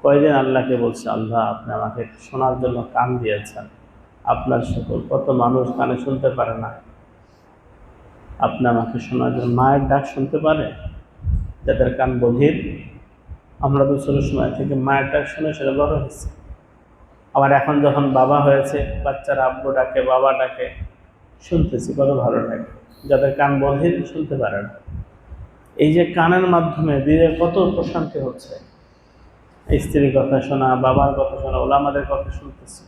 কয়দিন আল্লাহকে বলছে, আল্লাহ আপনি আমাকে শোনার জন্য কান দিয়েছেন, আপনার শুকর। কত মানুষ কানে শুনতে পারে না, আপনি আমাকে শোনার জন্য। মায়ের ডাক শুনতে পারে যাদের কান বধির। আমরা তো ছোট সময় থেকে মায়ের ডাক শুনে সেটা বড় হয়েছে। আবার এখন যখন বাবা হয়েছে, বাচ্চারা আব্বু ডাকে, বাবা ডাকে, শুনতেছি, কত ভালো লাগে। যাদের কান বধির শুনতে পারে না, এই যে কানের মাধ্যমে দিলে কত প্রশান্তি হচ্ছে। স্ত্রীর কথা শোনা, বাবার কথা শোনা, ওলামাদের কথা শুনতেছি।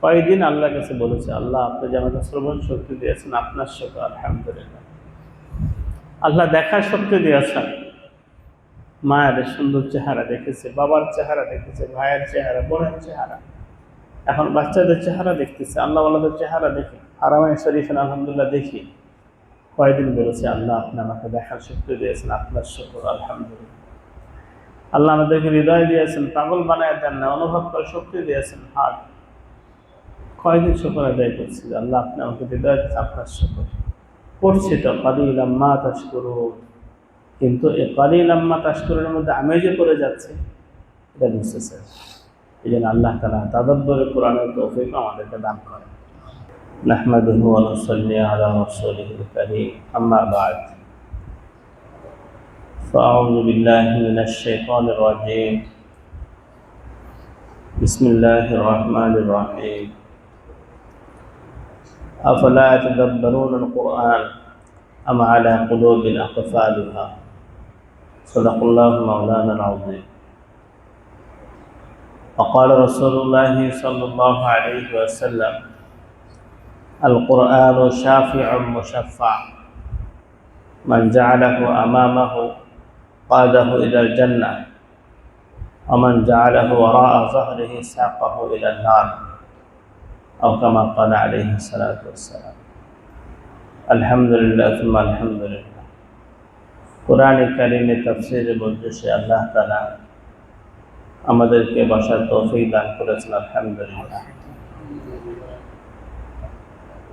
কয়েকদিন আল্লাহর কাছে বলেছে, আল্লাহ আপনি যে আমাকে শ্রবণ শক্তি দিয়েছেন, আপনার শুকর, আলহামদুলিল্লাহ। আল্লাহ দেখার শক্তি দিয়েছেন, মায়ের সুন্দর চেহারা দেখেছে, বাবার চেহারা দেখেছে, ভাইয়ের চেহারা, বোনের চেহারা, এখন বাচ্চাদের চেহারা দেখতেছে, আল্লাহ আল্লাহদের চেহারা দেখি, হারামায়ে শরীফে আলহামদুলিল্লাহ দেখি। কয়েকদিন বলেছে, আল্লাহ আপনি আমাকে দেখার শক্তি দিয়েছেন, আপনার শুকর, আলহামদুলিল্লাহ। আল্লাহ আমাদেরকে হৃদয় দিয়েছেন, পাগল বানায় দেন না, অনুভব করে শক্তি দিয়েছেন, হাত। কয়েকদিন শুকর আদায় করছি, আল্লাহ আপনি আমাকে হৃদয় দিয়েছেন, আপনার শুকর। পড়ছি তো কালিলাম মা তাশকুরুন, কিন্তু এই কালিলাম মা তাশকুরুনের মধ্যে আমি যে পড়ে যাচ্ছি এটা বুঝতেছে। এই জন্য আল্লাহ তাআলা তাদাব্বুরে কোরআনের তৌফিক আমাদেরকে দান করেন। নাহমাদুহু ওয়া নুসাল্লি আলা রাসূলিহিল কারীম, আম্মা বা'দ। فأعوذ بالله من الشيطان الرجيم. بسم الله الرحمن الرحيم. أفلا يتدبرون القرآن أم على قلوب أقفالها. صدق الله مولانا العظيم. وقال رسول الله صلى الله عليه وسلم: القرآن شافع مشفع، من جعله أمامه قاده إلى الجنة، ومن جعله وراء ظهره ساقه إلى النار، أو كما قال عليه الصلاة والسلام. الحمد لله ثم الحمد لله. কোরআন কারীমের তাফসীরের মজলিসে আল্লাহ তাআলা আমাদেরকে বসার তৌফিক দান করেছেন, আলহামদুলিল্লাহ।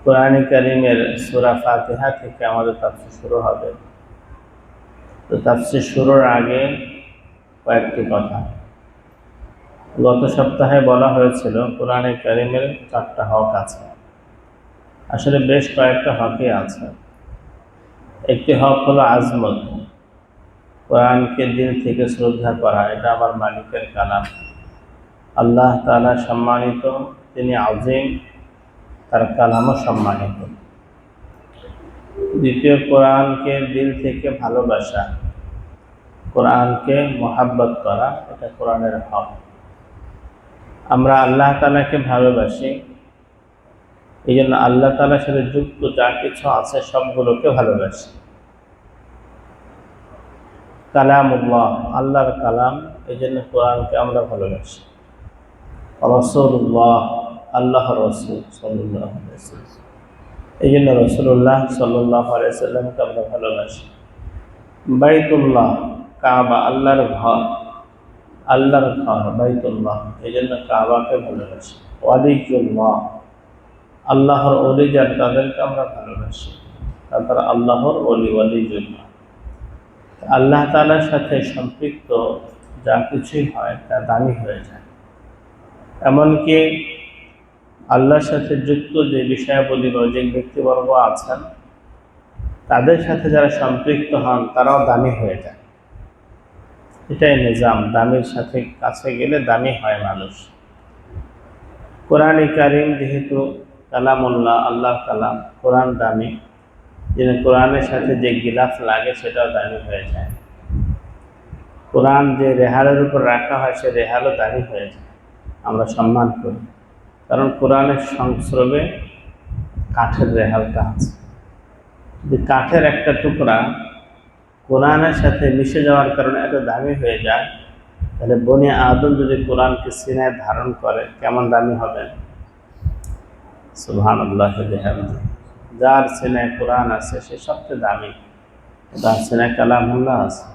কোরআন কারীমের সূরা ফাতিহা থেকে আমাদের তাফসীর শুরু হবে। তো তাফসীর শুরুর আগে কয়েকটি কথা। গত সপ্তাহে বলা হয়েছিল কোরআন কারীমের 4টা হক আছে। আসলে বেশ কয়েকটা হকই আছে। একটি হক হলো আজমত, কোরআনকে দিল থেকে শ্রদ্ধা করা, এটা আমার মালিকের কালাম, আল্লাহ তাআলা সম্মানিত, তিনি আযীম, তার কালামও সম্মানিত। দ্বিতীয়, কোরআনকে দিল থেকে ভালোবাসা, কোরআনকে মহাব্বত করা, এটা কোরআনের হক। আমরা আল্লাহ তাআলাকে ভালোবাসি, এই জন্য আল্লাহ তাআলার সাথে যুক্ত যা কিছু আছে সবগুলোকে ভালোবাসি। কালামুল্লাহ, আল্লাহর কালাম, এই জন্য কোরআনকে আমরা ভালোবাসি। রাসূলুল্লাহ, আল্লাহর রাসূল সাল্লাল্লাহু আলাইহি ওয়াসাল্লাম, এই জন্য রাসূলুল্লাহ সাল্লাল্লাহু আলাইহি ওয়াসাল্লামকে আমরা ভালোবাসি। বাইতুল্লাহ, কাবা, আল্লাহর ঘর, আল্লাহর ঘর বাইতুল্লাহ, এই জন্য কাবাকে ভালোবাসি। ওয়ালিউল্লাহ, আল্লাহর ওলি যারা তাদেরকে আমরা ভালোবাসি, তারা আল্লাহর ওলি, ওয়ালিউল্লাহ। আল্লাহ তাআলার সাথে সম্পৃক্ত যা কিছুই হয় তা দামি হয়ে যায়। এমনকি আল্লাহর সাথে যুক্ত যে বিষয়াবলী বা যে ব্যক্তিবর্গ আছেন তাদের সাথে যারা সম্পৃক্ত হন তারাও দামি হয়ে যায়। এটাই নিজাম, দামির সাথে কাছে গেলে দামি হয় মানুষ। কোরআন কারীম যেহেতু কালামুল্লাহ, আল্লাহর কালাম, কোরআন দামি, যেন কোরআনের সাথে যে গিলাফ লাগে সেটাও দামি হয়ে যায়। কোরআন যে রেহালের উপর রাখা হয় সে রেহালও দামি হয়ে যায়, আমরা সম্মান করি, কারণ কোরআনের সংস্রবে কাঠের রেহালটা আছে। যদি কাঠের একটা টুকরা কোরআনের সাথে মিশে যাওয়ার কারণে এত দামি হয়ে যায়, তাহলে বনি আদম যদি কোরআনকে সিনায় ধারণ করে কেমন দামি হবে। সুবহানাল্লাহ বিহামদিহি। যার সিনায় কোরআন আছে সে সবচেয়ে দামি, যার সিনায় কালামুল্লাহ আছে।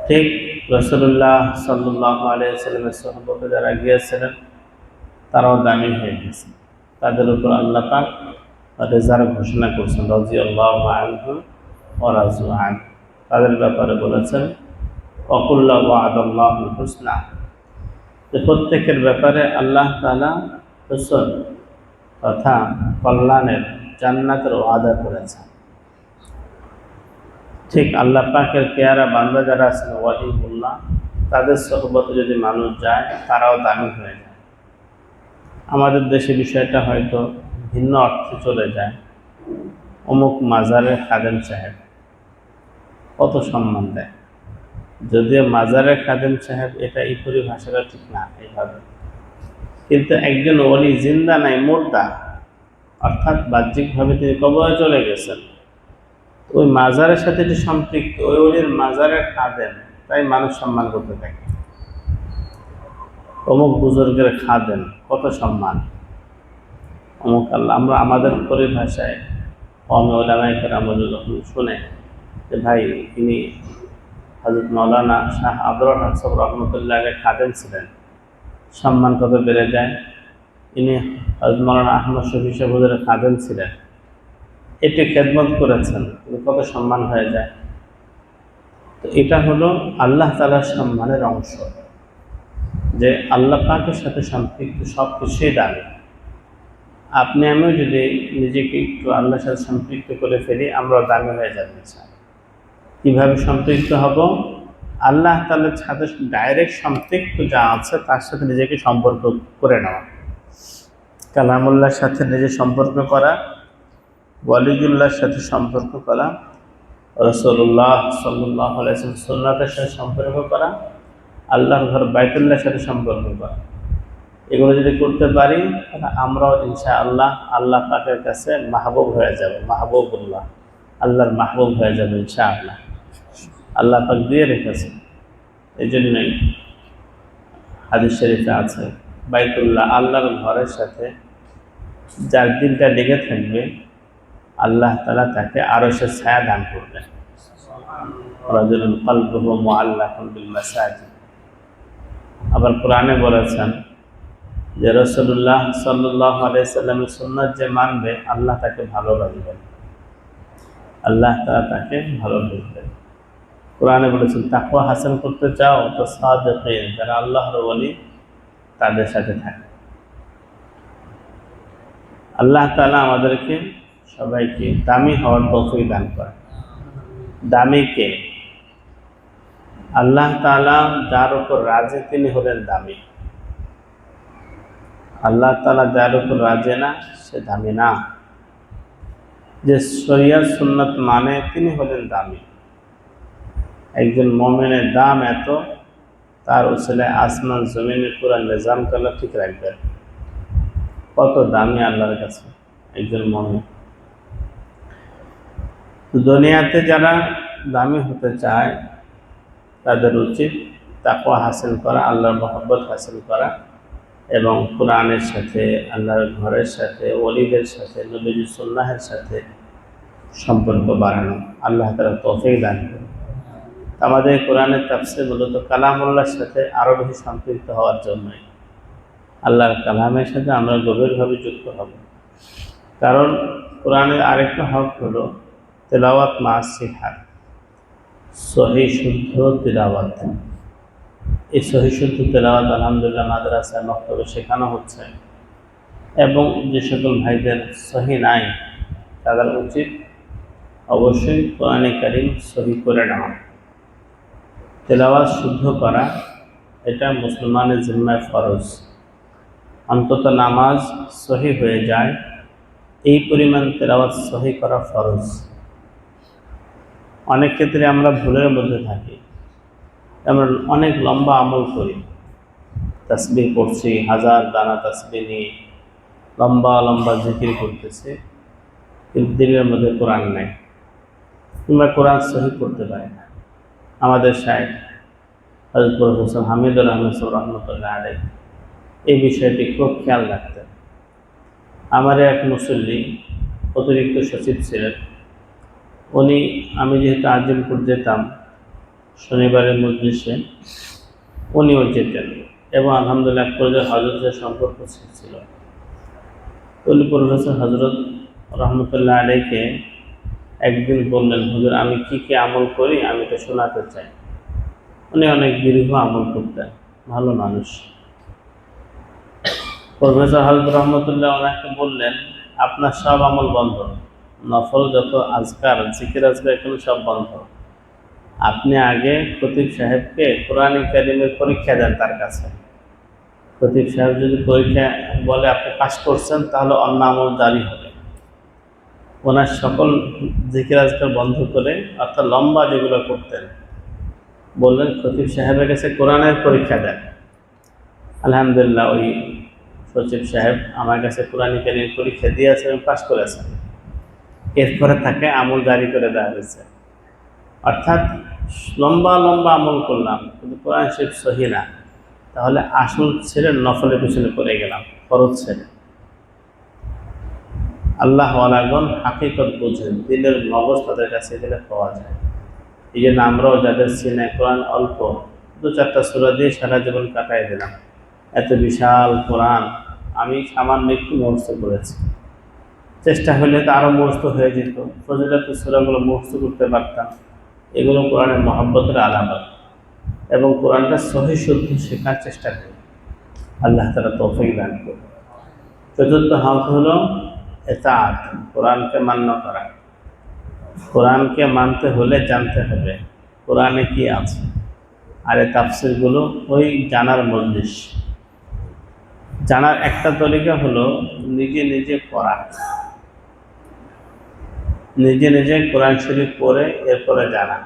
ঠিক রাসূলুল্লাহ সাল্লাল্লাহু আলাইহি ওয়াসাল্লামের সুহবতে যারা গিয়েছিলেন তারাও দামি হয়ে গেছে, তাদের উপর আল্লাহ পাক রেজার ঘোষণা করছেন, রাদিয়াল্লাহু আনহু ওয়া রাযু আনহু। তাদের ব্যাপারে বলেছেন ওয়াকুল্লা ওয়াদাল্লাহুল হুসনা, যে প্রত্যেকের ব্যাপারে আল্লাহ তাআলা হুসন তথা কল্যাণের জান্নাতের ওয়াদা করেছেন। ঠিক আল্লাহ পাকের পেয়ারা বান্দা যারা আছেন ওয়ালিউল্লাহ, তাদের সোহবতে যদি মানুষ যায় তারাও দামি হয়ে যায়। আমাদের দেশে বিষয়টা হয়তো ভিন্ন অর্থে চলে যায়। অমুক মাজারের খাদেম সাহেব, কত সম্মান দেয়। যদিও মাজারের খাদেম সাহেব এটা এই পরিভাষাটা ঠিক না এইভাবে, কিন্তু একজন ওলি জিন্দা নাই, মুর্দা, অর্থাৎ বাহ্যিকভাবে তিনি কবরে চলে গেছেন, ওই মাজারের সাথে এটি সম্পৃক্ত, ওই ওলির মাজারের খাদেম, তাই মানুষ সম্মান করতে থাকে। অমুক বুজুর্গের খাদেম, কত সম্মান। অমুক আল্লাহ, আমরা আমাদের পরিভাষায় ওলামায়ে কেরাম যখন শুনে যে ভাই ইনি হযরত মাওলানা শাহ আব্দুর রহমান সাহেব রহমতুল্লাহের খাদেম ছিলেন, সম্মান কত বেড়ে যায়। ইনি হযরত মাওলানা আহমদ শফী সাহেব হুজুরের খাদেম ছিলেন, এটি খেদমত করেছেন, কত সম্মান হয়ে যায়। তো এটা হলো আল্লাহ তাআলার সম্মানের অংশ, যে আল্লাহ পাকের সাথে সম্পৃক্ত সব কিছুই দামি। আপনি আমিও যদি নিজেকে একটু আল্লাহর সাথে সম্পৃক্ত করে ফেলি, আমরা দামি হয়ে যাবো। কীভাবে সম্পৃক্ত হব? আল্লাহ তাআলার সাথে ডাইরেক্ট সম্পৃক্ত যা আছে তার সাথে নিজেকে সম্পর্ক করে নেওয়া, কালামুল্লাহর সাথে নিজে সম্পর্ক করা, ওয়ালিউল্লাহর সাথে সম্পর্ক করা, রাসূলুল্লাহ সাল্লাল্লাহু আলাইহি ওয়াসাল্লাম সুন্নাতের সাথে সম্পর্ক করা, আল্লাহর ঘর বাইতুল্লাহর সাথে সম্পর্ক করা। এগুলো যদি করতে পারি তাহলে আমরাও ইনশাআল্লাহ আল্লাহ পাকের কাছে মাহবুব হয়ে যাব, মাহবুবুল্লাহ, আল্লাহর মাহবুব হয়ে যাবে ইনশাআল্লাহ। আল্লাহ পাক দিয়ে রেখেছে। এই জন্যই হাদিস শরীফে আছে, বাইতুল্লাহ আল্লাহর ঘরের সাথে যার দিলটা লেগে থাকবে, আল্লাহ তাআলা তাকে আরশের ছায়া দান করবেন। রাজুলুন কলবুহু মুআল্লাকুন বিল মাসাজিদ। আবার কোরআনে বলেছেন যে রাসূলুল্লাহ সাল্লাল্লাহু আলাইহি ওয়াসাল্লামের সুন্নাত যে মানবে, আল্লাহ তাকে ভালোবাসবেন, আল্লাহ তাআলা তাকে ভালোবাসবেন। কোরআনে বলেছেন তাকওয়া হাসিল করতে চাও তো সাদিকিন, যারা আল্লাহর ওলি তাদের সাথে থাকে। আল্লাহ তাআলা আমাদেরকে সবাইকে দামি হওয়ার তৌফিক দান করেন। দামি কে? আল্লাহ তাআলা যার উপর রাজি তিনি হলেন দামি। আল্লাহ তাআলা যার উপর রাজি না, সে দামি না। যে শরিয়ত সুন্নাত মানে তিনি হলেন দামি। একজন মুমিনের দাম এত, তার উসিলায় আসমান জমিনের পুরা নিজাম কালা ঠিক রাখবেন। কত দামি আল্লাহর কাছে একজন মুমিন। দুনিয়াতে যারা দামি হতে চায় তাদের উচিত তাকওয়া হাসিল করা, আল্লাহর মহব্বত হাসিল করা, এবং কোরআনের সাথে, আল্লাহর ঘরের সাথে, ওলিদের সাথে, নবীর সুন্নাহের সাথে সম্পর্ক বাড়ানো। আল্লাহ তাআলা তৌফিক দান করুন। আমাদের কোরআনের তাফসীর মূলত কালামুল্লাহর সাথে আরও বেশি সম্পৃক্ত হওয়ার জন্যই। আল্লাহর কালামের সাথে আমরা গভীরভাবে যুক্ত হব। কারণ কোরআনের আরেকটা হক হলো তেলাওয়াত মা সিহা, সহি শুদ্ধ তেলাওয়াত। এই সহি শুদ্ধ তেলাওয়াত আলহামদুলিল্লাহ মাদ্রাসা মক্তবে শেখানো হচ্ছে, এবং যে সকল ভাইদের সহি নাই তাদের উচিত অবশ্যই কোরআনে কারীম সহি করে নেওয়া। তেলাওয়াত শুদ্ধ করা এটা মুসলমানের জিম্মায় ফরজ। অন্তত নামাজ সহি হয়ে যায় এই পরিমাণ তেলাওয়াত সহি করা ফরজ। অনেক ক্ষেত্রে আমরা ভুলের মধ্যে থাকি, আমরা অনেক লম্বা আমল করি, তাসবিহ করছি, হাজার দানা তাসবিহ নিয়ে লম্বা লম্বা জিকির করতেছি, কিন্তু দিলের মধ্যে কোরআন নাই, কিংবা কোরআন সহি করতে পারি না। আমাদের শায়েখ হযরত প্রফেসর হামিদুর রহমান সাহেব রহমতুল্লাহ আলাইহি এই বিষয়টি খুব খেয়াল রাখতেন। আমার এক মুসল্লি অতিরিক্ত সচিব ছিলেন, উনি, আমি যেহেতু আজিমপুর যেতাম শনিবারের মজলিসে, উনিও যেতেন, এবং আলহামদুলিল্লাহ প্রফেসর হজরতের সম্পর্ক ছিল। উনি প্রফেসর হজরত রহমতুল্লাহ আলাইকে একদিন বললেন, হুজুর আমি কি কি আমল করি আমি তো শোনাতে চাই। উনি অনেক দীর্ঘ আমল করতেন, ভালো মানুষ। প্রফেসর হাবিব রহমতুল্লাহ ওনাকে বললেন, আপনার সব আমল বন্ধ, নফল যত আজকার জিকির আজকার এখানে সব বন্ধ। আপনি আগে খতিব সাহেবকে কোরআন কারীমের পরীক্ষা দেন তার কাছে। খতিব সাহেব যদি পরীক্ষা বলে আপনি পাস করছেন, তাহলে অন্য আমল জারি হবে। ওনার সকল জিকির আজকার বন্ধ করে, অর্থাৎ লম্বা যেগুলো করতেন, বললেন খতিব সাহেবের কাছে কোরআনের পরীক্ষা দেন। আলহামদুলিল্লাহ, ওই সচিব সাহেব আমার কাছে কোরআন কারীমের পরীক্ষা দিয়েছে এবং পাস করেছেন। এরপরে তাকে আমল জারি করে দেওয়া হয়েছে। অর্থাৎ লম্বা লম্বা আমল করলাম, কিন্তু কোরআন শরীফ সহি না, তাহলে আসল ছেড়ে নফলের পিছনে পড়ে গেলাম, ফরজ ছেড়ে। আল্লাহ ওয়ালাগণ হাকিকত বোঝেন, দিলের মগজ তাদের কাছে গেলে পাওয়া যায়। এই জন্য আমরাও যাদের সিনে কোরআন অল্প, 2-4টা সূরা দিয়ে সারা জীবন কাটাই দিলাম। এত বিশাল কোরআন আমি সামান্য একটু মুখস্থ করেছি। চেষ্টা হলে তো আরও মুখস্থ হয়ে যেত, ফজিলতের সূরাগুলো মুখস্থ করতে পারতাম। এগুলো কোরআনের মহব্বতের আলামত, এবং কোরআনটা সহি শুদ্ধ শেখার চেষ্টা করি। আল্লাহ তাআলা তৌফিক দান করুন। চতুর্থ হক হলো ইতাআত, কোরআনকে মান্য করা। কোরআনকে মানতে হলে জানতে হবে কোরআনে কি আছে। আর এই তাফসীরগুলো ওই জানার মজলিস। জানার একটা তরিকা হলো নিজে নিজে পড়া, নিজে নিজে কোরআন শরীফ পড়ে এরপরে জানা।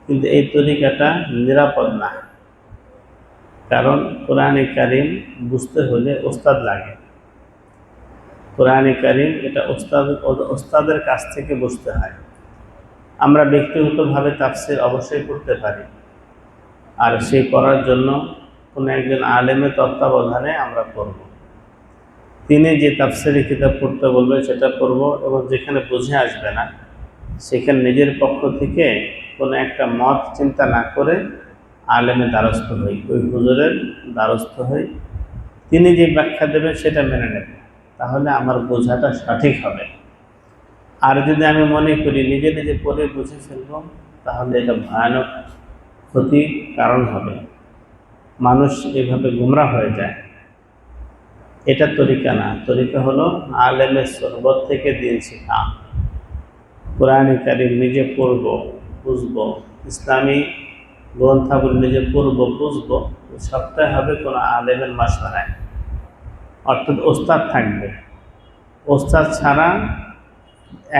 কিন্তু এই তরিকাটা নিরাপদ না, কারণ কোরআনে কারীম বুঝতে হলে ওস্তাদ লাগে। কোরআনে কারীম এটা ওস্তাদের কাছ থেকে বুঝতে হয়। আমরা ব্যক্তিগতভাবে তাফসীর অবশ্যই করতে পারি, আর সেই করার জন্য কোনো একজন আলেমের তত্ত্বাবধানে আমরা করব। তিনি যে তাফসীরি কিতাব পড়তে বলবে সেটা পড়ব, এবং যেখানে বুঝে আসবে না সেখানে নিজের পক্ষ থেকে কোনো একটা মত চিন্তা না করে আলেমের দ্বারস্থ হই, ওই হুজুরের দ্বারস্থ হই। তিনি যে ব্যাখ্যা দেবেন সেটা মেনে নেব, তাহলে আমার বোঝাটা সঠিক হবে। আর যদি আমি মনে করি নিজে নিজে পড়ে বুঝে ফেলব, তাহলে এটা ভয়ানক ক্ষতির কারণ হবে। মানুষ এভাবে গুমরাহ হয়ে যায়। এটা তরিকা না। তরিকা হলো আলেমের সোহবত থেকে দিন শেখা। কোরআনে কারীম নিজে পড়ব, বুঝব, ইসলামী গ্রন্থাবলী নিজে পড়ব, বুঝব, সবটাই হবে কোনো আলেমের মাশওয়ারায়। অর্থাৎ ওস্তাদ থাকবে। ওস্তাদ ছাড়া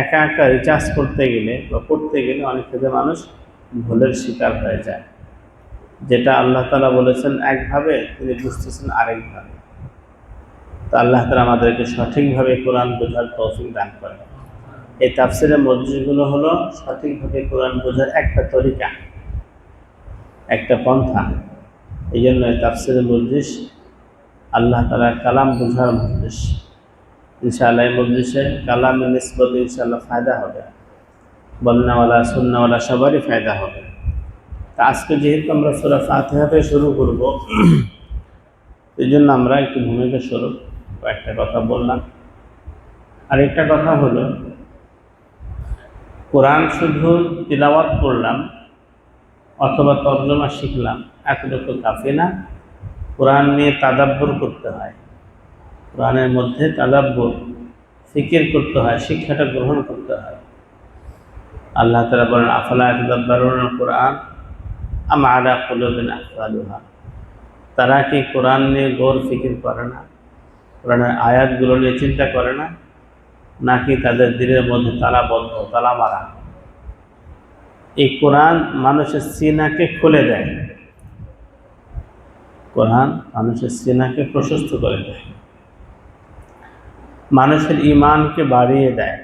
একা একা রিচার্জ করতে গেলে বা পড়তে গেলে অনেক ক্ষেত্রে মানুষ ভুলের শিকার হয়ে যায়। যেটা আল্লাহ তাআলা বলেছেন একভাবে, তিনি বুঝতেছেন আরেকভাবে। তো আল্লাহ তাআলা আমাদেরকে সঠিকভাবে কোরআন বোঝার তৌফিক দান করেন। এই তাফসীরের মজলিসগুলো হলো সঠিকভাবে কোরআন বোঝার একটা তরিকা, একটা পন্থা। এই জন্য এই তাফসীরের মজলিস আল্লাহ তাআলার কালাম বোঝার মজলিস। ইনশাআল্লাহ এই মজলিসে কালামের নিসবতে ইনশাআল্লাহ ফায়দা হবে, বন্নাওয়ালা সুন্নাওয়ালা সবারই ফায়দা হবে। তা আজকে যেহেতু আমরা সূরা ফাতিহাতে শুরু করব, এই জন্য আমরা একটু ভূমিকা স্বরূপ কয়েকটা কথা বললাম। আরেকটা কথা হলো, কোরআন শুধু তিলাওয়াত করলাম অথবা তর্জমা শিখলাম এতটুকু কাফি না। কোরআন নিয়ে তাদাব্বুর করতে হয়, কোরআনের মধ্যে তাদাব্বুর, ফিকির করতে হয়, শিক্ষাটা গ্রহণ করতে হয়। আল্লাহ তাআলা বলেন, আফালা ইয়াতাদাব্বারুনাল কুরআন আম আলা কুলুবিন আকফালুহা। তারা কি কোরআন নিয়ে গৌর ফিকির করে না, কোরআনের আয়াতগুলো নিয়ে চিন্তা করে না, নাকি তাদের দিলের মধ্যে তালাবদ্ধ, তালা মারা? এই কোরআন মানুষের সিনাকে খুলে দেয়, কোরআন মানুষের সিনাকে প্রশস্ত করে দেয়, মানুষের ঈমানকে বাড়িয়ে দেয়।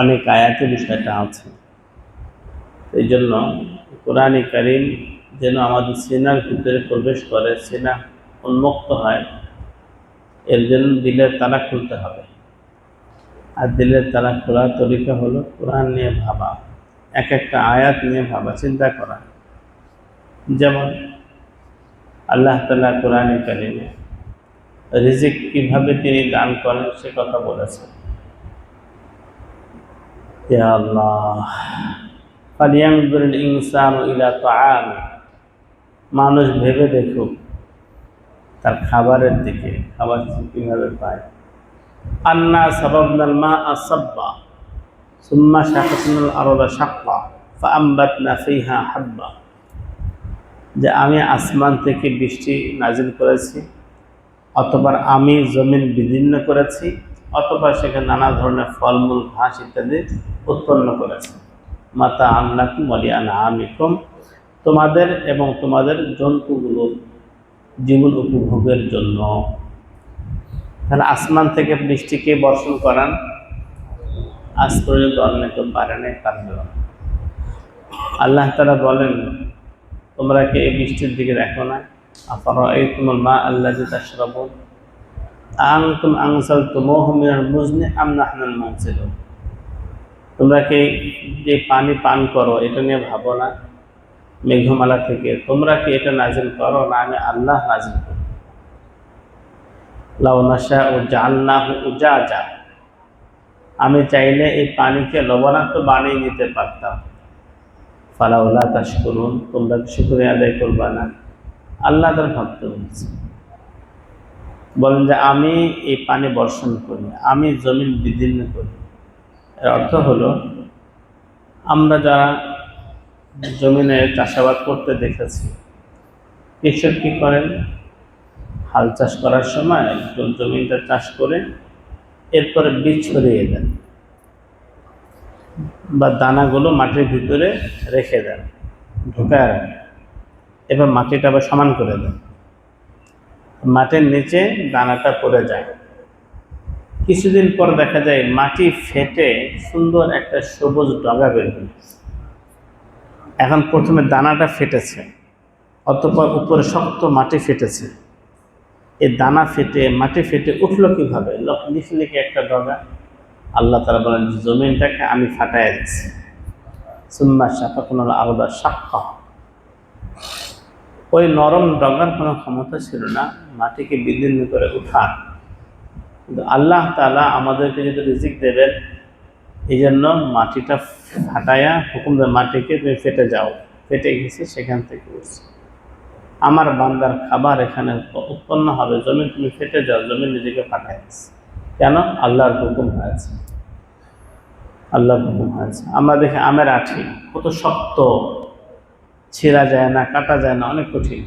অনেক আয়াতে বিষয়টা আছে। এই জন্য কোরআনে কারীম যেন আমাদের সিনার ভিতরে প্রবেশ করে, সিনা উন্মুক্ত হয়, এর জন্য দিলের তালা খুলতে হবে। আর দিলের তালা খোলার তরিকা হলো কোরআন নিয়ে ভাবা, এক একটা আয়াত নিয়ে ভাবা, চিন্তা করা। যেমন আল্লাহ তাআলা কোরআনে কারীমে রিজিক কিভাবে তিনি দান করেন সে কথা বলেছেন। ইয়া আল্লাহ, ফালিয়ানজুরিল ইনসানু ইলা তাআমি, মানুষ ভেবে দেখুক তার খাবারের দিকে, খাবার কিভাবে পায়। আন্না সাবাবনাল মা'a সাব্বা সুম্মা শাকাকনাল আরদা শাক্কা ফাআমবাতনা ফিহা হাব্বা, যে আমি আসমান থেকে বৃষ্টি নাজিল করেছি, অতঃপর আমি জমিন বিদীর্ণ করেছি, অতঃপর সেখানে নানা ধরনের ফলমূল ঘাস ইত্যাদি উৎপন্ন করেছি। মাতা আল্লাকুম ওয়া লিআনআমিকুম, তোমাদের এবং তোমাদের জন্তুগুলোর জীবন উপভোগের জন্য। তাহলে আসমান থেকে বৃষ্টিকে বর্ষণ করান আজ পর্যন্ত অন্য কেউ পারে নাই, পারবে না। আল্লাহ তাআলা বলেন, তোমরা কি এই বৃষ্টির দিকে দেখো না? আফারাআইতুমুল মা আল্লাযী তাশরাবুন আনতুম আনসালতুমুহু মিনাল মুজনি আম নাহনুল মুনজিলুন, তোমরা কি যে পানি পান করো এটা নিয়ে ভাবো না? মেঘমালা থেকে তোমরা কি এটা নাজিল করো না আমি আল্লাহ নাজিল করি? লাউ নাশাউ জাআলনাহু উজাজা, আমি চাইলে এই পানিকে লবণাক্ত বানিয়ে নিতে পারতাম। ফালাউলা তাশকুরুন, তোমরা শুকরিয়া আদায় করবা না? আল্লাহ তার ভক্ত বলছে, বলেন যে আমি এই পানি বর্ষণ করি, আমি জমিন বিদীর্ণ করি। এর অর্থ হলো, আমরা যারা জমিনে চাষাবাদ করতে দেখেছি, কৃষক কি করেন? হাল চাষ করার সময় জমিটা চাষ করে এরপরে বীজ ছড়িয়ে দেন বা দানাগুলো মাটির ভিতরে রেখে দেন, ঢুকায় রাখেন, এবার মাটিটা আবার সমান করে দেন, মাটির নিচে দানাটা পড়ে যায়। কিছুদিন পর দেখা যায় মাটি ফেটে সুন্দর একটা সবুজ ডগা বের হয়েছে। এখন প্রথমে দানাটা ফেটেছে, অতঃপর উপরে শক্ত মাটি ফেটেছে। এই দানা ফেটে মাটি ফেটে উঠলো কিভাবে? লিখে লিখে একটা ডগা। আল্লাহ তাআলা বলেন, জমিনটাকে আমি ফাটায় দিচ্ছি। সুম্মা শাকাকনাল আরদা শাক্কা, ওই নরম ডগার কোনো ক্ষমতা ছিল না মাটিকে বিদীর্ণ করে উঠার। কিন্তু আল্লাহ তাআলা আমাদেরকে যদি রিজিক দেবেন, এই জন্য মাটিটা ফাটায়া হুকুম দেয়, মাটিকে তুমি ফেটে যাও। ফেটে গেছে, সেখান থেকে উঠছে। আমার বান্দার খাবার এখানে উৎপন্ন হবে, জমিন তুমি ফেটে যাও, জমিন নিজেকে ফাটায় গেছে। কেন? আল্লাহর হুকুম হয়েছে, আল্লাহর হুকুম হয়েছে। আমরা দেখি আমের আঠি কত শক্ত, ছিঁড়া যায় না, কাটা যায় না, অনেক কঠিন।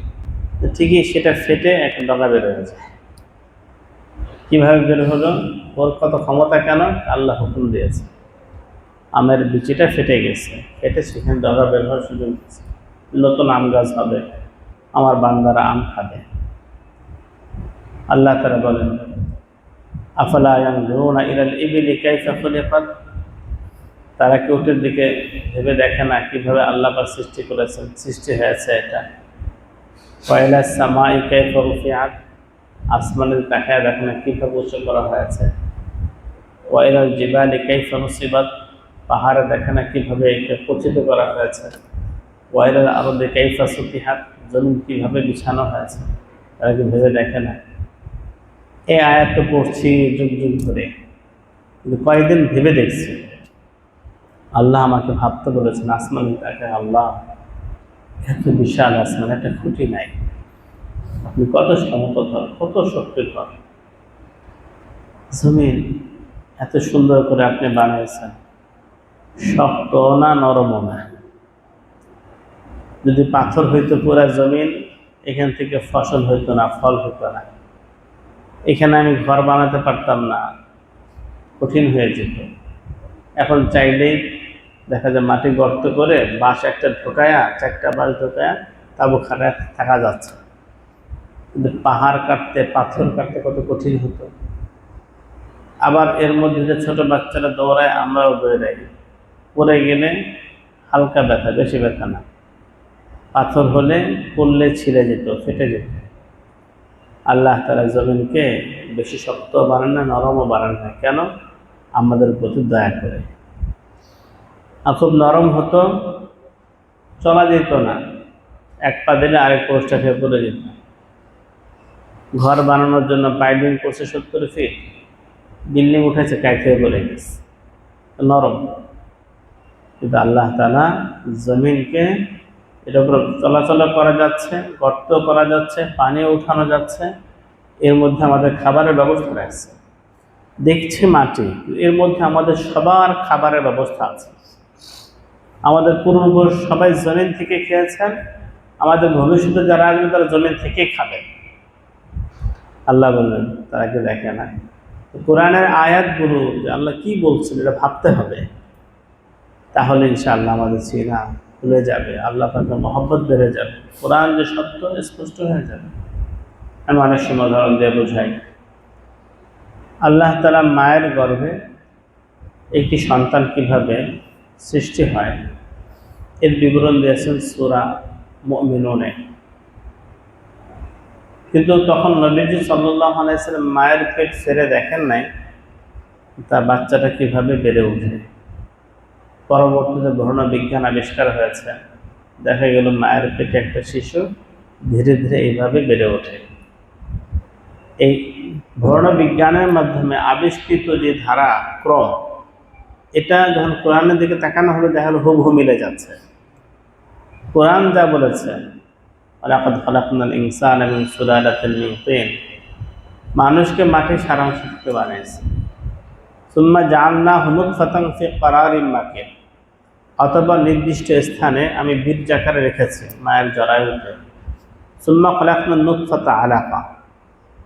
ঠিকই সেটা ফেটে একটা ডগা বের হয়ে যায়। কীভাবে বের হলো? ওর কত ক্ষমতা! কেন? আল্লাহ হুকুম দিয়েছে। আমের বিচিটা ফেটে গেছে, ফেটে সেখানে ডগা বের হওয়ার সুযোগ দিয়েছে, নতুন আম গাছ হবে, আমার বান্দারা আম খাবে। আল্লাহ তাআলা বলেন, আফালা ইয়ানজুরুনা ইলাল ইবিলি কাইফা খুলিকাত, তারা কি উটের দিকে ভেবে দেখে না কিভাবে আল্লাহ পাক সৃষ্টি করেছেন, সৃষ্টি হয়েছে এটা? ওয়া ইলাস সামাই কাইফা রুফিআত, আসমানের তাকায় দেখে না কিভাবে উঁচু করা হয়েছে? ওয়া ইলাল জিবালি কাইফা নুসিবাত, পাহাড়ে দেখে না কিভাবে একে পতিত করা হয়েছে? ওয়া ইলাল আরদি কাইফা সুতিহাত, জমিন কিভাবে বিছানো হয়েছে? তারা কি ভেবে দেখে না? এই আয়াত তো পড়ছি যুগ যুগ ধরে, কিন্তু কয়েকদিন ভেবে দেখছি। আল্লাহ আমাকে ভাবতে বলেছেন, আসমান তাকে, আল্লাহ এত বিশাল আসমান, একটা খুঁটি নাই, আপনি কত সমতল, কত শক্তিধর, জমিন এত সুন্দর করে আপনি বানিয়েছেন, শক্ত না নরমও না। যদি পাথর হইতো পুরা জমিন, এখান থেকে ফসল হইতো না, ফল হইতো না, এখানে আমি ঘর বানাতে পারতাম না, কঠিন হয়ে যেত। এখন চাইলেই দেখা যায় মাটি গর্ত করে বাঁশ একটা ঢোকায়া, চারটা বাঁশ ঢোকায়া তাবু খাটায় থাকা যাচ্ছে। কিন্তু পাহাড় কাটতে, পাথর কাটতে কত কঠিন হতো। আবার এর মধ্যে যে ছোট বাচ্চারা দৌড়ায়, আমরাও দৌড়াই, পড়ে গেলে হালকা ব্যথা, বেশি ব্যথা না। পাথর হলে পড়লে ছিঁড়ে যেত, ফেটে যেত। আল্লাহ তাআলা জমিনকে বেশি শক্ত বানান না, নরমও বানান না। কেন? আমাদের প্রতি দয়া করে। আর খুব নরম হতো, চলা যেত না, এক পা দিলে আরেক পোস্টটা খেয়ে পড়ে যেত। ঘর বানানোর জন্য পাইলিং করছে 70 ফিট, বিল্ডিং উঠেছে, কায় খেয়ে পড়ে গেছে, নরম। কিন্তু আল্লাহ তাআলা জমিনকে এর উপর চলাচল করা যাচ্ছে, গর্ত করা যাচ্ছে, পানি উঠানো যাচ্ছে, এর মধ্যে আমাদের খাবারের ব্যবস্থা রয়েছে। দেখছি মাটি, এর মধ্যে আমাদের সবার খাবারের ব্যবস্থা আছে। আমাদের পূর্বপুরুষ সবাই জমিন থেকে খেয়েছেন, আমাদের ভবিষ্যতে যারা আসবে তারা জমিন থেকেই খাবে। আল্লাহ বললেন তারা কি দেখে না? কোরআনের আয়াতগুলো যে আল্লাহ কি বলছেন এটা ভাবতে হবে, তাহলে ইনশাআল্লাহ আমাদের সিনা খুলে যাবে, আল্লাহ পাকের মহব্বত বেড়ে যাবে, কোরআন যে সত্য স্পষ্ট হয়ে যাবে। আমি অনেক সময় উদাহরণ দিয়ে বোঝাই। আল্লাহ তাআলা মায়ের গর্ভে একটি সন্তান কিভাবে সৃষ্টি হয় এর বিবরণ দিয়েছেন সূরা মুমিনুনে। কিন্তু তখন নবীজি সাল্লাল্লাহু আলাইহি সাল্লাম মায়ের পেট ছেড়ে দেখেন নাই তার বাচ্চাটা কিভাবে বেড়ে ওঠে। পরবর্তীতে ভ্রূণ বিজ্ঞান আবিষ্কার হয়েছে, দেখা গেল মায়ের পেটে একটা শিশু ধীরে ধীরে এইভাবে বেড়ে ওঠে। এই ভ্রূণ বিজ্ঞানের মাধ্যমে আবিষ্কৃত যে ধারা ক্রম, এটা যখন কোরআনের দিকে তাকানো হলে দেখা গেল হুবহু মিলে যাচ্ছে। কোরআন যা বলেছে, ওয়ালাকাদ খালাকনাল ইনসানা মিন সুলালাতিন মিন তিন, মানুষকে মাটির সারাংশ থেকে বানিয়েছে। সুম্মা জাআলনাহু নুতফাতান ফি ক্বারারিন মাকিন, অথবা নির্দিষ্ট স্থানে আমি বীর্য আকারে রেখেছি মায়ের জরায়ুতে। সুম্মা খালাকনান নুতফাতা আলাকা,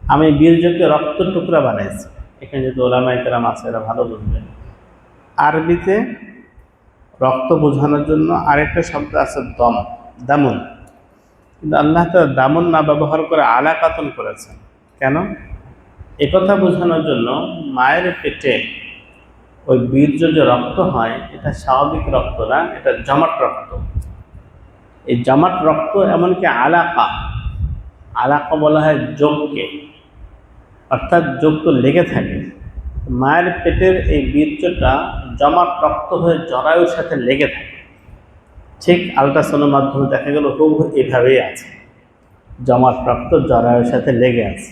আমি বীর্যকে রক্ত টুকরা বানিয়েছি। এখানে যদি ওলামায়ে কেরাম আছে এরা ভালো বুঝবেন। আরবিতে রক্ত বোঝানোর জন্য আরেকটা শব্দ আছে দম, দামুন। কিন্তু আল্লাহ তাআলা দামুন না ব্যবহার করে আলাকাতন করেছেন। কেন? একথা বোঝানোর জন্য মায়ের পেটে ওই বীর্য যে রক্ত হয় এটা স্বাভাবিক রক্ত না, এটা জমাট রক্ত। এই জমাট রক্ত এমনকি আলাকা, আলাকা বলা হয় যোগকে, অর্থাৎ যোগ তো লেগে থাকে। মায়ের পেটের এই বীর্যটা জমাট রক্ত হয়ে জরায়ুর সাথে লেগে থাকে। ঠিক আল্ট্রাসাউন্ডের মাধ্যমে দেখা গেল হুবহু এভাবেই আছে, জমাট রক্ত জরায়ুর সাথে লেগে আছে।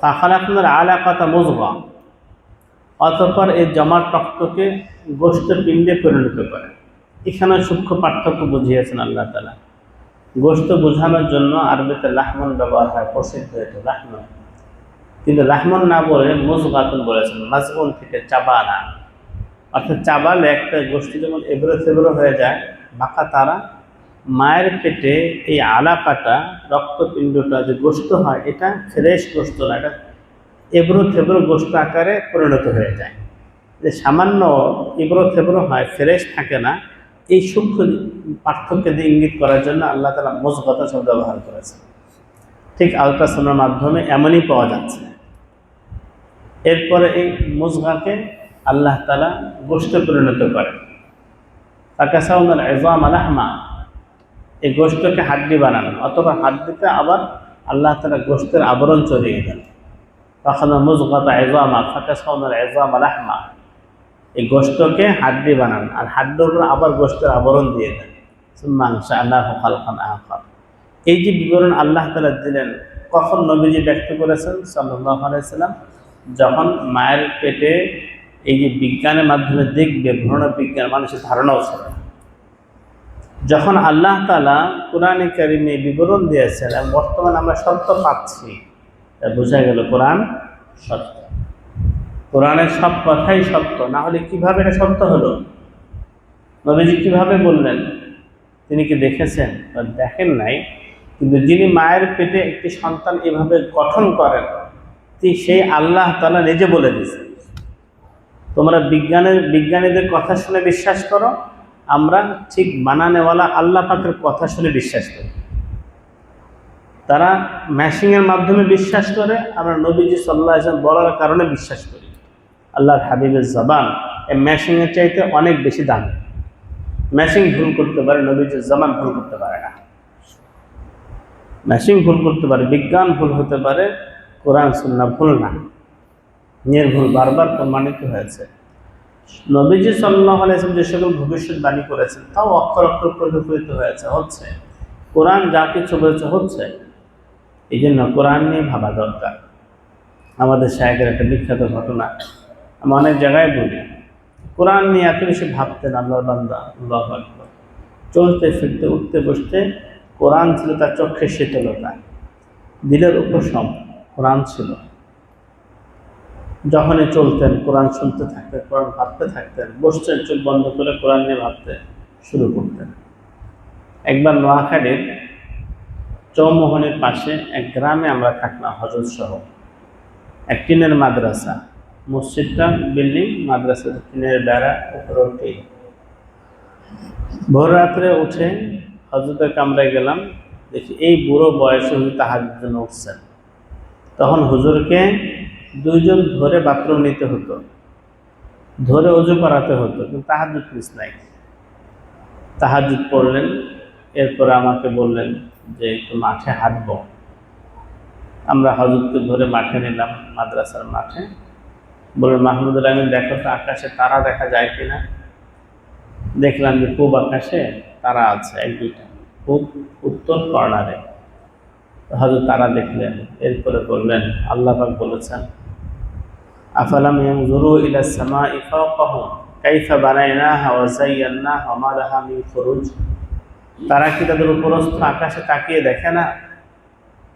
ফাখালাকনাল আলাকাতা মুযগা, অতঃপর এই জমাট রক্তকে গোশত পিণ্ডে পরিণত করে। এখানে সূক্ষ্ম পার্থক্য বুঝিয়েছেন আল্লাহ তাআলা। গোশত বোঝানোর জন্য আরবিতে লাহমুন ব্যবহার হয়, প্রসিদ্ধ এটা লাহমুন। কিন্তু লাহমুন না বলে মুযগাতুন বলেছেন, মাজগুন থেকে চাবানা, অর্থাৎ চাবালে একটা গোশত যেমন এবড়ো থেবড়ো হয়ে যায় বাঁকা, তারা মায়ের পেটে এই আলাকাটা রক্তপিণ্ডটা যে গোশত হয় এটা ফ্রেশ গোশত না, এটা এবড়ো থেবড়ো গোশত আকারে পরিণত হয়ে যায়। যে সামান্য এবড়ো থেবড়ো হয়, ফ্রেশ থাকে না, এই সূক্ষ্ম পার্থক্য দিয়ে ইঙ্গিত করার জন্য আল্লাহ তাআলা মুযগাতা শব্দ ব্যবহার করেছেন। ঠিক আল্ট্রাসাউন্ডের মাধ্যমে এমনই পাওয়া যাচ্ছে। এরপরে এই মুযগাকে আল্লাহ তাআলা গোশতে পরিণত করেন। ফাকাসাউনাল ইযামা লাহমা, এই গোশতকে হাড্ডি বানান, অথবা হাড্ডিতে আবার আল্লাহ তাআলা গোশতের আবরণ চড়িয়ে দেন। ফাখানা মুযগাতা ইযামা ফাকাসাউনাল ইযামা লাহমা, এই গোশতকে হাড্ডি বানান আর হাড্ডির উপর আবার গোশতের আবরণ দিয়ে দেন। সুম্মা আনশাআনাহু খালকান আখার। এই যে বিবরণ আল্লাহ তাআলা দিলেন, কখন নবীজি ব্যক্ত করেছেন সাল্লাল্লাহু আলাইহি ওয়াসাল্লাম? যখন মায়ের পেটে এই যে বিজ্ঞানের মাধ্যমে দেখবে, ভ্রূণ বিজ্ঞান মানুষের ধারণাও ছিল। যখন আল্লাহ তাআলা কোরআনে কারিমে বিবরণ দিয়েছেন এবং বর্তমানে আমরা সত্য পাচ্ছি, তা বোঝা গেল কোরআন সত্য। কোরআনের সব কথাই সত্য, না হলে কিভাবে এটা সত্য হলো? নবীজি কিভাবে বললেন? তিনি কি দেখেছেন? দেখেন নাই, কিন্তু যিনি মায়ের পেটে একটি সন্তান এভাবে গঠন করেন সেই আল্লাহ তাআলা নিজে বলে দিয়েছেন, তোমরা বিজ্ঞানীদের কথা শুনে বিশ্বাস করো, আমরা ঠিক বানানেওয়ালা আল্লাহ পাকের কথা শুনে বিশ্বাস করি। তারা ম্যাশিংয়ের মাধ্যমে বিশ্বাস করে, আমরা নবীজি সাল্লাল্লাহু আলাইহি ওয়াসাল্লাম বলার কারণে বিশ্বাস করি। আল্লাহর হাবিবের জবান এই ম্যাশিংয়ের চাইতে অনেক বেশি দামি। ম্যাশিং ভুল করতে পারে, নবীজির জবান ভুল করতে পারে না। ম্যাশিং ভুল করতে পারে, বিজ্ঞান ভুল হতে পারে, কোরআন সুন্নাহ ভুল না। নির্ভুল, বারবার প্রমাণিত হয়েছে। নবীজি সাল্লাল্লাহু আলাইহি ওয়াসাল্লাম যে সকল ভবিষ্যৎবাণী করেছেন তাও অক্ষর অক্ষর প্রতিফলিত হয়েছে, হচ্ছে। কোরআন যা কিছু বলেছে হচ্ছে। এই জন্য কোরআন নিয়ে ভাবা দরকার। আমাদের শায়েখের একটা বিখ্যাত ঘটনা আমি অনেক জায়গায় বলি। কোরআন নিয়ে এত বেশি ভাবতেন আল্লাহর বান্দা, আল্লাহু আকবার। চলতে ফিরতে উঠতে বসতে কোরআন ছিল তার চোখের শীতলতা, দিলের উপশম কোরআন ছিল। যখনই চলতেন কোরআন শুনতে থাকতেন, কোরআন ভাবতে থাকতেন, বসতেন চোখ বন্ধ করে কোরআন নিয়ে ভাবতে শুরু করতেন। একবার নোয়াখালীর চৌমোহনের পাশে এক গ্রামে আমরা থাকলাম হজরত সহ, এক টিনের মাদ্রাসা, মসজিদটা বিল্ডিং, মাদ্রাসা টিনের বেড়া, উপরে উঠে ভোর রাত্রে উঠে হজরতের কামরায় গেলাম, দেখি এই বুড়ো বয়সে হুজুর তাহাজ্জুদের জন্য উঠছেন। তখন হুজুরকে দুইজন ধরে বাথরুম নিতে হতো, ধরে ওযু করাতে হতো, কিন্তু তাহাজ্জুদ মিস নাই। তাহাজ্জুদ পড়লেন, এরপরে আমাকে বললেন যে একটু মাঠে হাঁটবো। আমরা হজরতকে ধরে মাঠে নিলাম, মাদ্রাসার মাঠে। বললেন মাহমুদুল আমিন দেখো তো আকাশে তারা দেখা যায় কিনা। দেখলাম যে পূব আকাশে তারা আছে এক দুইটা, পূব উত্তর কর্নারে। হযরত তারা দেখলেন, এরপরে বললেন আল্লাহ পাক বলেছেন আফালাম ইয়ানজুরু ইলাস সামাই ফাওকাহুম কাইফা বানাইনাহা ওয়া যায়্যানাহা ওয়া মা লাহা মিন ফুরুজ। তারা কি তাদের উপরস্থ আকাশে তাকিয়ে দেখে না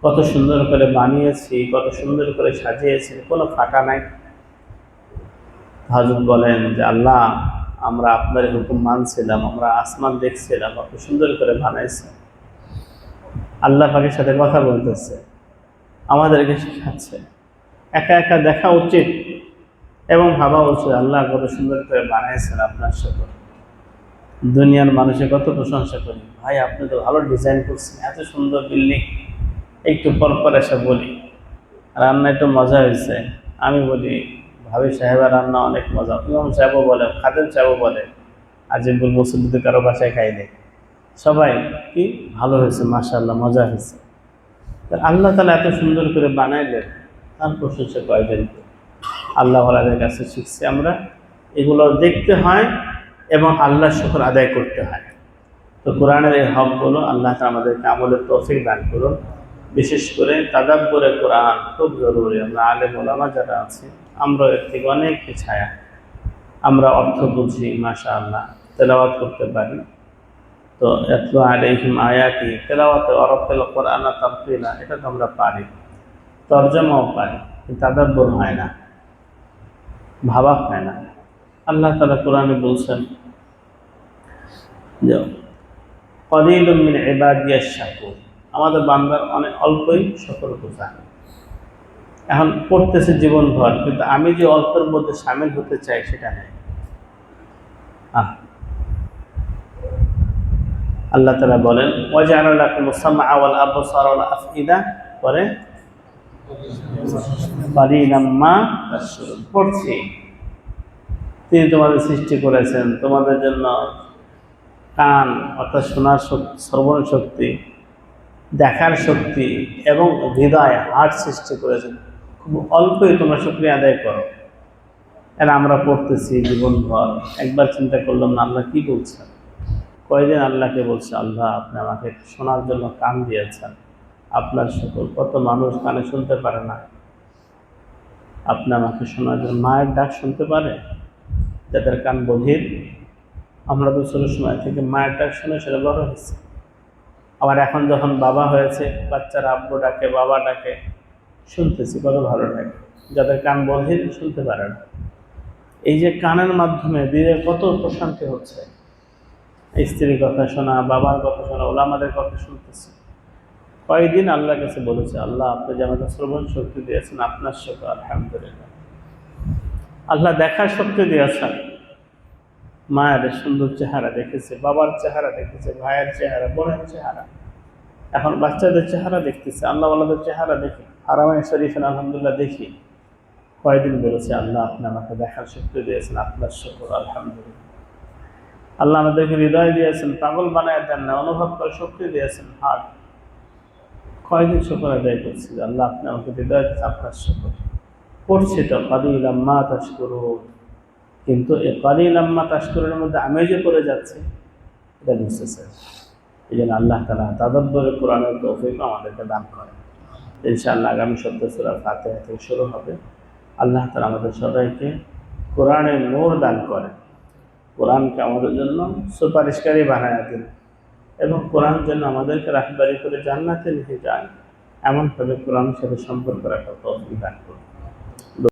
কত সুন্দর করে বানিয়েছি, কত সুন্দর করে সাজিয়েছি, কোনো ফাটা নাই। হযরত বলেন যে আল্লাহ, আমরা আপনার হুকুম মানছিলাম, আমরা আসমান দেখছিলাম, কত সুন্দর করে বানাইছে। আল্লাহ পাকের সাথে কথা বলতেছে, আমাদেরকে শেখাচ্ছে একা একা দেখা উচিত এবং ভাবা উচিত আল্লাহ কত সুন্দর করে বানাইছেন আপনার সাথে। দুনিয়ার মানুষের কত প্রশংসা করি, ভাই আপনি তো ভালো ডিজাইন করছেন, এত সুন্দর বিল্ডিং। একটু পর পর এসে বলি রান্না একটু মজা হয়েছে, আমি বলি ভাবি সাহেবের রান্না অনেক মজা, ইমাম সাহেবও বলে, খাদেম সাহেবও বলে, আজিবুল মুসুল যদি কারো বাসায় খাইলে সবাই কি ভালো হয়েছে, মাশাআল্লাহ মজা হয়েছে। আল্লাহ তাআলা এত সুন্দর করে বানাইলেন, তার প্রশংসা কয়জন? আল্লাহ ওয়ালাদের কাছে শিখছি আমরা, এগুলো দেখতে হয় এবং আল্লাহর শুকর আদায় করতে হয়। তো কোরআনের এই হকগুলো আল্লাহ তাআলা আমাদেরকে আমলের তৌফিক দান করুন। বিশেষ করে তাদাব্বুরে কোরআন খুব জরুরি। আমরা আলেম ওলামা যারা আছি আমরা এর থেকে অনেক পিছায়া, আমরা অর্থ বুঝি মাশাআল্লাহ, তেলাওয়াত করতে পারি। তো ইয়াতলু আলাইহিম আয়াতি, তেলাওয়াতে ওয়ারাতিল কোরআন তারতিলা, এটা তো আমরা পারি, তরজমাও পারি, কিন্তু তাদাব্বুর হয় না, ভাবা হয় না। আল্লাহ তাআলা কোরআনে বলছেন যে কলিলুম মিন ইবাদিয়াশ শাকুর, আমাদের বান্দার অনেক অল্পই শুকর গুজার। এখন পড়তেছে জীবনভর, কিন্তু আমি যে অল্পের মধ্যে শামিল হতে চাই সেটা নেই। আল্লাহ তাআলা বলেন ওয়াজআলা লাকুমুস সামআ ওয়াল আবসারা ওয়াল আফইদা, পরে কালিলাম মা তাশকুরুন। পড়ছি, তিনি তোমাদের সৃষ্টি করেছেন, তোমাদের জন্য কান অর্থাৎ শোনার শক্তি, শ্রবণ শক্তি, দেখার শক্তি এবং হৃদয় হার্ট সৃষ্টি করেছেন। খুব অল্পই তোমরা শুকরিয়া আদায় করো। এরা আমরা পড়তেছি জীবনভর, একবার চিন্তা করলাম না আল্লাহ কি বলছেন। কয়দিন আল্লাহকে বলছে আল্লাহ আপনি আমাকে শোনার জন্য কান দিয়েছেন, আপনার শুকর। কত মানুষ কানে শুনতে পারে না, আপনি আমাকে শোনার জন্য, মায়ের ডাক শুনতে পারে যাদের কান বধির। আমরা তো ছোটোর সময় থেকে মায়ের ডাক শুনে সেটা বড় হয়েছে। আবার এখন যখন বাবা হয়েছে, বাচ্চারা আব্বু ডাকে, বাবা ডাকে, শুনতেছি, কত ভালো লাগে। যাদের কান বধির শুনতে পারে না, এই যে কানের মাধ্যমে দিলে কত প্রশান্তি হচ্ছে। স্ত্রীর কথা শোনা, বাবার কথা শোনা, ওলামাদের কথা শুনতেছি। কয়েকদিন আল্লাহর কাছে বলেছে আল্লাহ আপনি যে আমাকে শ্রবণ শক্তি দিয়েছেন, আপনার শুকর, আলহামদুলিল্লাহ। আল্লাহ দেখার শক্তি দিয়েছেন, মায়ের সুন্দর চেহারা দেখেছে, বাবার চেহারা দেখেছে, ভাইয়ের চেহারা, বোনের চেহারা, এখন বাচ্চাদের চেহারা দেখতেছে, আল্লাহ ওয়ালাদের চেহারা দেখি, হারামায়ে শরীফে আলহামদুলিল্লাহ দেখি। কয়েকদিন বলেছে আল্লাহ আপনি আমাকে দেখার শক্তি দিয়েছেন, আপনার শুকর, আলহামদুলিল্লাহ। আল্লাহ আমাদেরকে হৃদয় দিয়েছেন, পাগল বানায় দেন না, অনুভব করে শক্তি দিয়েছেন, হার্ট। কয়েকদিন শুকর আদায় করছি আল্লাহ আপনি আমাকে হৃদয় দিয়েছেন, আপনার শুকর। করছি তো কালিলাম মা তাশকুরুন, কিন্তু এই কালিলাম মা তাশকুরুনের মধ্যে আমি যে করে যাচ্ছি এটা বুঝতেছে। এই জন্য আল্লাহ তাআলা তাদাব্বুরে কোরআনের তৌফিক আমাদেরকে দান করেন। ইনশাআল্লাহ আগামী সপ্তাহে সূরা ফাতিহা থেকে শুরু হবে। আল্লাহ তাআলা আমাদের সবাইকে কোরআনের নূর দান করেন। কোরআনকে আমাদের জন্য সুপারিশকারী বানায় দিন এবং কোরআন যেন আমাদেরকে রাহবারি করে জান্নাতে নিয়ে যায়, এমনভাবে কোরআনের সাথে সম্পর্ক রাখার তৌফিক দান করুন।